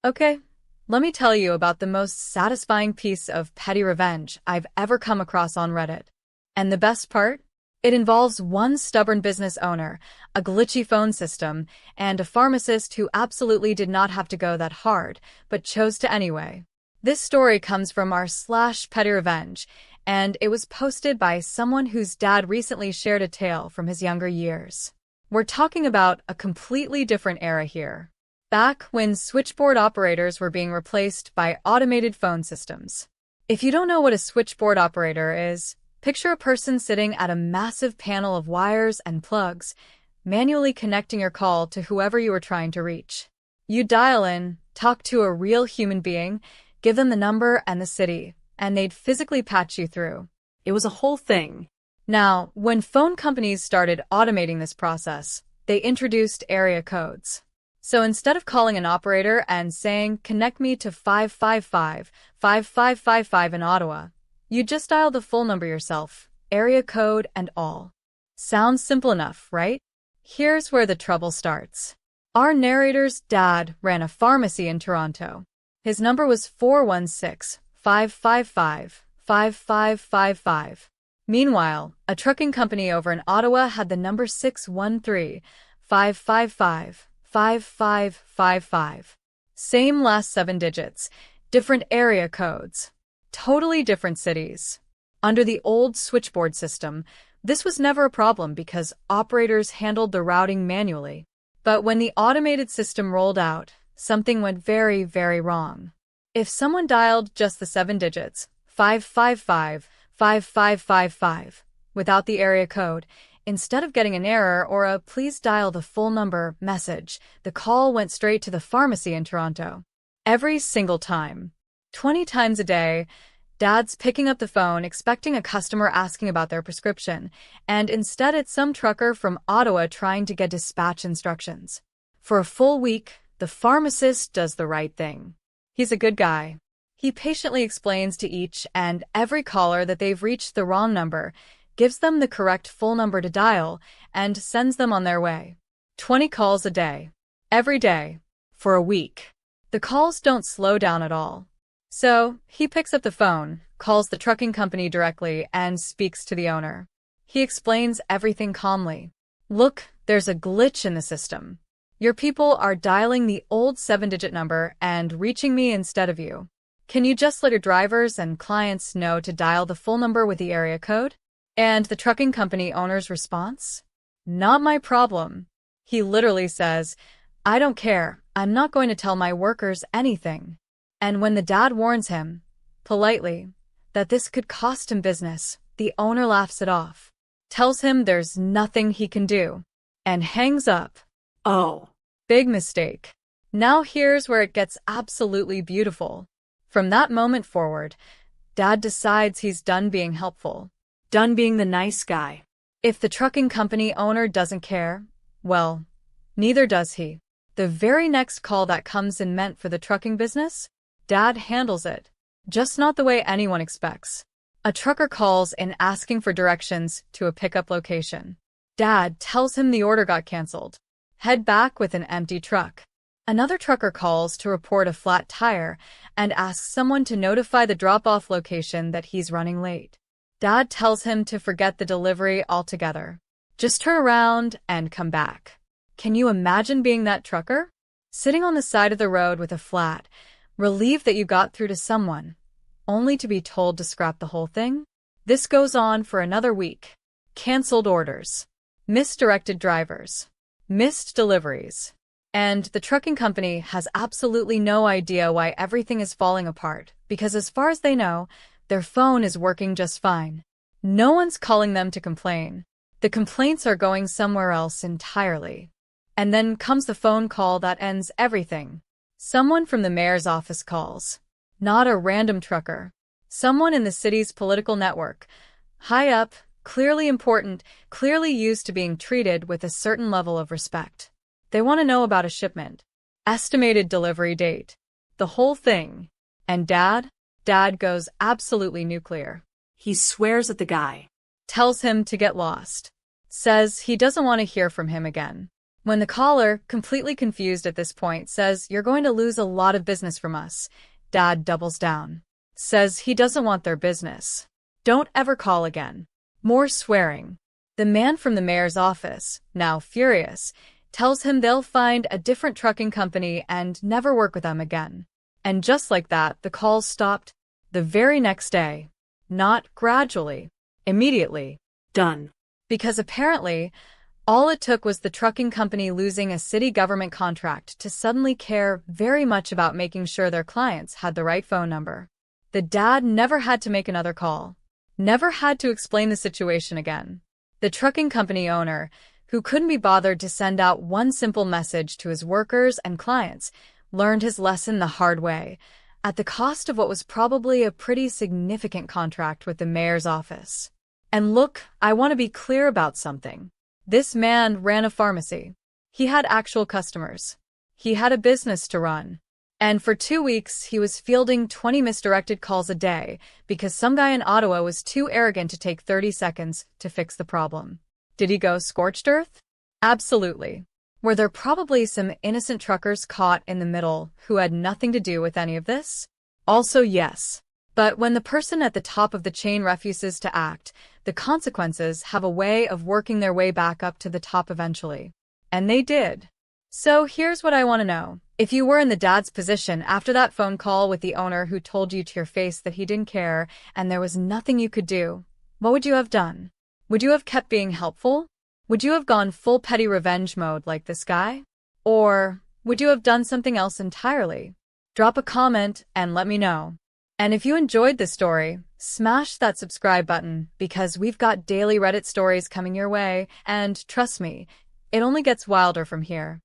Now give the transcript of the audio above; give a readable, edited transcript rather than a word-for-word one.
Okay, let me tell you about the most satisfying piece of petty revenge I've ever come across on Reddit. And the best part? It involves one stubborn business owner, a glitchy phone system, and a pharmacist who absolutely did not have to go that hard, but chose to anyway. This story comes from r/pettyrevenge, and it was posted by someone whose dad recently shared a tale from his younger years. We're talking about a completely different era here. Back when switchboard operators were being replaced by automated phone systems. If you don't know what a switchboard operator is, picture a person sitting at a massive panel of wires and plugs, manually connecting your call to whoever you were trying to reach. You dial in, talk to a real human being, give them the number and the city, and they'd physically patch you through. It was a whole thing. Now, when phone companies started automating this process, they introduced area codes. So instead of calling an operator and saying, "Connect me to 555-5555 in Ottawa," you just dial the full number yourself, area code and all. Sounds simple enough, right? Here's where the trouble starts. Our narrator's dad ran a pharmacy in Toronto. His number was 416-555-5555. Meanwhile, a trucking company over in Ottawa had the number 613-555-5555. Same last 7 digits, different area codes, totally different cities. Under the old switchboard system, this was never a problem because operators handled the routing manually. But when the automated system rolled out, something went very, very wrong. If someone dialed just the 7 digits, 555-5555, without the area code, instead of getting an error or a "please dial the full number" message, the call went straight to the pharmacy in Toronto. Every single time. 20 times a day, dad's picking up the phone expecting a customer asking about their prescription, and instead it's some trucker from Ottawa trying to get dispatch instructions. For a full week, the pharmacist does the right thing. He's a good guy. He patiently explains to each and every caller that they've reached the wrong number, gives them the correct full number to dial, and sends them on their way. 20 calls a day. Every day. For a week. The calls don't slow down at all. So, he picks up the phone, calls the trucking company directly, and speaks to the owner. He explains everything calmly. "Look, there's a glitch in the system. Your people are dialing the old 7-digit number and reaching me instead of you. Can you just let your drivers and clients know to dial the full number with the area code?" And the trucking company owner's response? "Not my problem." He literally says, "I don't care, I'm not going to tell my workers anything." And when the dad warns him, politely, that this could cost him business, the owner laughs it off, tells him there's nothing he can do, and hangs up. Oh. Big mistake. Now here's where it gets absolutely beautiful. From that moment forward, dad decides he's done being helpful. Done being the nice guy. If the trucking company owner doesn't care, well, neither does he. The very next call that comes in meant for the trucking business, dad handles it. Just not the way anyone expects. A trucker calls in asking for directions to a pickup location. Dad tells him the order got canceled. Head back with an empty truck. Another trucker calls to report a flat tire and asks someone to notify the drop-off location that he's running late. Dad tells him to forget the delivery altogether. Just turn around and come back. Can you imagine being that trucker? Sitting on the side of the road with a flat, relieved that you got through to someone, only to be told to scrap the whole thing? This goes on for another week. Cancelled orders. Misdirected drivers. Missed deliveries. And the trucking company has absolutely no idea why everything is falling apart, because as far as they know, their phone is working just fine. No one's calling them to complain. The complaints are going somewhere else entirely. And then comes the phone call that ends everything. Someone from the mayor's office calls. Not a random trucker. Someone in the city's political network. High up, clearly important, clearly used to being treated with a certain level of respect. They want to know about a shipment. Estimated delivery date. The whole thing. And Dad goes absolutely nuclear. He swears at the guy. Tells him to get lost. Says he doesn't want to hear from him again. When the caller, completely confused at this point, says, "You're going to lose a lot of business from us," Dad doubles down. Says he doesn't want their business. Don't ever call again. More swearing. The man from the mayor's office, now furious, tells him they'll find a different trucking company and never work with them again. And just like that, the calls stopped the very next day. Not gradually. Immediately. Done. Because apparently, all it took was the trucking company losing a city government contract to suddenly care very much about making sure their clients had the right phone number. The dad never had to make another call. Never had to explain the situation again. The trucking company owner, who couldn't be bothered to send out one simple message to his workers and clients, learned his lesson the hard way, at the cost of what was probably a pretty significant contract with the mayor's office. And look, I want to be clear about something. This man ran a pharmacy. He had actual customers. He had a business to run. And for 2 weeks, he was fielding 20 misdirected calls a day because some guy in Ottawa was too arrogant to take 30 seconds to fix the problem. Did he go scorched earth? Absolutely. Were there probably some innocent truckers caught in the middle who had nothing to do with any of this? Also, yes. But when the person at the top of the chain refuses to act, the consequences have a way of working their way back up to the top eventually. And they did. So here's what I want to know. If you were in the dad's position after that phone call with the owner who told you to your face that he didn't care and there was nothing you could do, what would you have done? Would you have kept being helpful? Would you have gone full petty revenge mode like this guy? Or would you have done something else entirely? Drop a comment and let me know. And if you enjoyed this story, smash that subscribe button because we've got daily Reddit stories coming your way, and trust me, it only gets wilder from here.